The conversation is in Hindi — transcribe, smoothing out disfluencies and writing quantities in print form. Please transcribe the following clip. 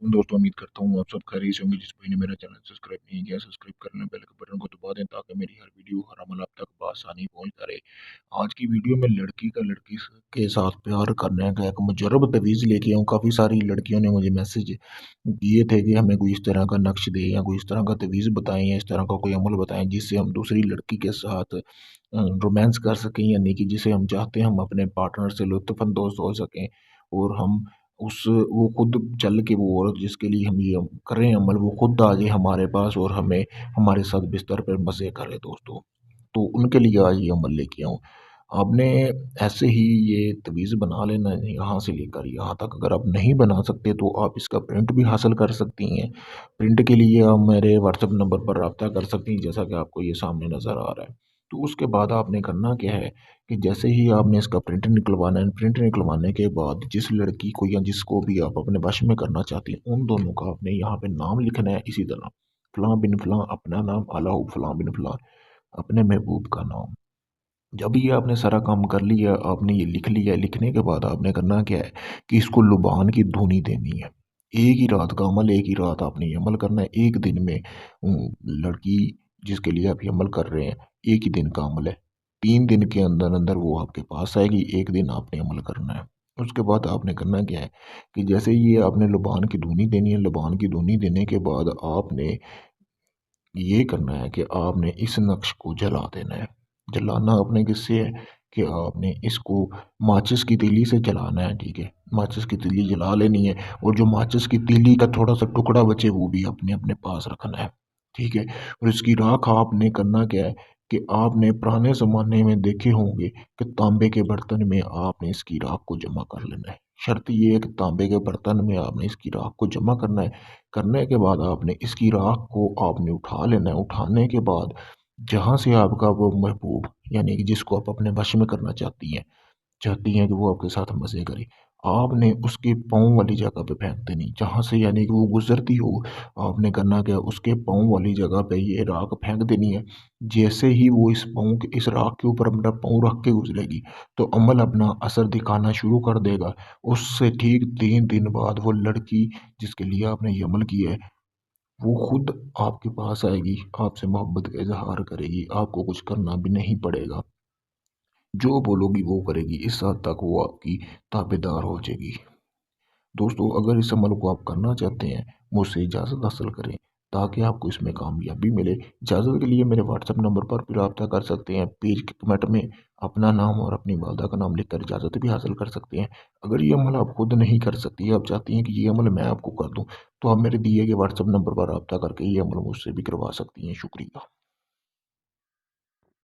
दोस्तों उम्मीद करता हूँ आप सब खैरियत से होंगे। जिस भाई ने मेरा चैनल सब्सक्राइब नहीं किया, सब्सक्राइब कर लें, बेल के बटन को दबा दें ताकि मेरी हर वीडियो हर अमल आप तक बआसानी पहुँच करे। आज की वीडियो में लड़की का के साथ प्यार करने का एक मुजरब तवीज़ लेके आऊँ। काफ़ी सारी लड़कियों ने मुझे मैसेज किए थे कि हमें कोई इस तरह का नक्श दें या कोई इस तरह का तवीज़ बताएं या इस तरह का कोई अमल बताएं जिससे हम दूसरी लड़की के साथ रोमांस कर सकें, यानी कि जिसे हम चाहते हैं हम अपने पार्टनर से लुत्फ़अंदोज़ हो सकें और हम उस वो खुद चल के वो औरत जिसके लिए हम ये करें अमल वो खुद आ जाए हमारे पास और हमें हमारे साथ बिस्तर पर मज़े करे दोस्तों। तो उनके लिए आज ये अमल लेके आऊँ। आपने ऐसे ही ये तवीज़ बना लेना है यहाँ से लेकर यहाँ तक। अगर आप नहीं बना सकते तो आप इसका प्रिंट भी हासिल कर सकती हैं। प्रिंट के लिए आप मेरे व्हाट्सएप नंबर पर राब्ता कर सकती हैं, जैसा कि आपको ये सामने नज़र आ रहा है। तो उसके बाद आपने करना क्या है कि जैसे ही आपने इसका प्रिंट निकलवाना है, प्रिंट निकलवाने के बाद जिस लड़की को या जिसको भी आप अपने वश में करना चाहती हैं उन दोनों का आपने यहाँ पे नाम लिखना है इसी तरह, फलां बिन फलां अपना नाम, अलाउ फलां बिन फलां अपने महबूब का नाम। जब ये आपने सारा काम कर लिया, आपने ये लिख लिया, लिखने के बाद आपने करना क्या है कि इसको लुबान की धुनी देनी है। एक ही रात का अमल, एक ही रात आपने ये अमल करना है। एक दिन में लड़की जिसके लिए आप ये अमल कर रहे हैं, एक ही दिन का अमल है। 3 दिन के अंदर-अंदर वो आपके पास आएगी, 1 दिन आपने अमल करना है। उसके बाद आपने करना क्या है कि जैसे ये आपने लुबान की धुनी देनी है, लुबान की धुनी देने के बाद आपने ये करना है कि आपने इस नक्श को जला देना है। जलाना आपने किससे है कि आपने इसको माचिस की तीली से जलाना है, ठीक है? माचिस की तीली जला लेनी है और जो माचिस की तीली का थोड़ा-सा टुकड़ा बचे वो भी आपने अपने पास रखना है, ठीक है? और इसकी राख आपने करना क्या है कि आपने पुराने ज़माने में देखे होंगे कि तांबे के बर्तन में आपने इसकी राख को जमा कर लेना है। शर्त ये है कि तांबे के बर्तन में आपने इसकी राख को जमा करना है। करने के बाद आपने इसकी राख को आपने उठा लेना है। उठाने के बाद जहाँ से आपका वो महबूब यानी कि जिसको आप अपने वश में करना चाहती हैं कि वो आपके साथ मज़े करे, आपने उसके पाँव वाली जगह पे फेंक देनी। जहाँ से यानी कि वो गुज़रती हो, आपने करना क्या है उसके पाँव वाली जगह पे ये राख फेंक देनी है। जैसे ही वो इस राख के ऊपर अपना पाँव रख के गुज़रेगी, तो अमल अपना असर दिखाना शुरू कर देगा। उससे ठीक 3 दिन बाद वो लड़की जिसके लिए आपने ये अमल किया है, वो खुद आपके पास आएगी, आपसे मोहब्बत का इज़हार करेगी, आपको कुछ करना भी नहीं पड़ेगा। जो बोलोगी वो करेगी, इस हद तक वो आपकी ताबेदार हो जाएगी। दोस्तों अगर इस अमल को आप करना चाहते हैं, मुझसे इजाज़त हासिल करें ताकि आपको इसमें कामयाबी मिले। इजाज़त के लिए मेरे व्हाट्सएप नंबर पर भी राब्ता कर सकते हैं। पेज के कमेंट में अपना नाम और अपनी वालदा का नाम लिखकर इजाज़त भी हासिल कर सकते हैं। अगर ये अमल आप खुद नहीं कर सकती, आप चाहती हैं कि ये अमल मैं आपको कर दूँ, तो आप मेरे दिए गए व्हाट्सएप नंबर पर राब्ता करके ये अमल मुझसे भी करवा सकती हैं। शुक्रिया।